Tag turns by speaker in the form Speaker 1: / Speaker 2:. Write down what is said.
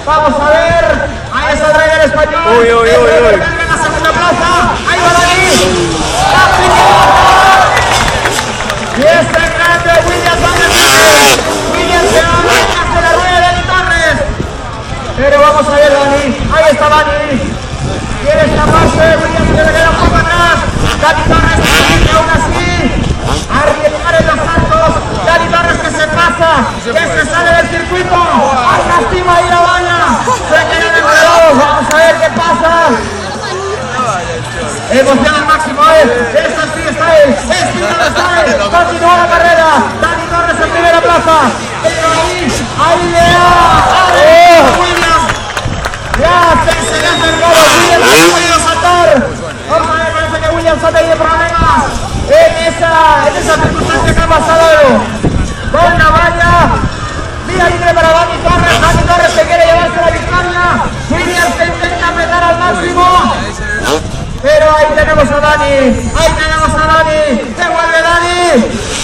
Speaker 1: Vamos a ver. Ahí está el Rider español.
Speaker 2: Uy.
Speaker 1: En la segunda plaza. Ahí va Dani. Y este grande Williams Torres. Williams se va a la rueda de Dani Torres. Pero vamos a ver Dani. Ahí está Dani. Quiere escaparse. Williams se le queda un poco atrás. Dani Torres que aún así. Arriesgar en los saltos. Dani Torres que se pasa. Que se sale del circuito. Lastima ahí la valla. Se queda de nuevo. Vamos a ver qué pasa. Emoción al máximo, Esto es freestyle. Es freestyle. Continúa la carrera. Dani Torres en primera plaza. Pero ahí le da. Williams. Ya se le hace el gol. Williams no ha podido saltar. Vamos a ver, parece que Williams ha tenido problemas en esa circunstancia que ha pasado con la valla. Vía libre para Dani Torres. Dani Torres que quiere llevarse la victoria. Williams que intenta apretar al máximo. Pero ahí tenemos a Dani. Ahí tenemos a Dani. Se vuelve Dani.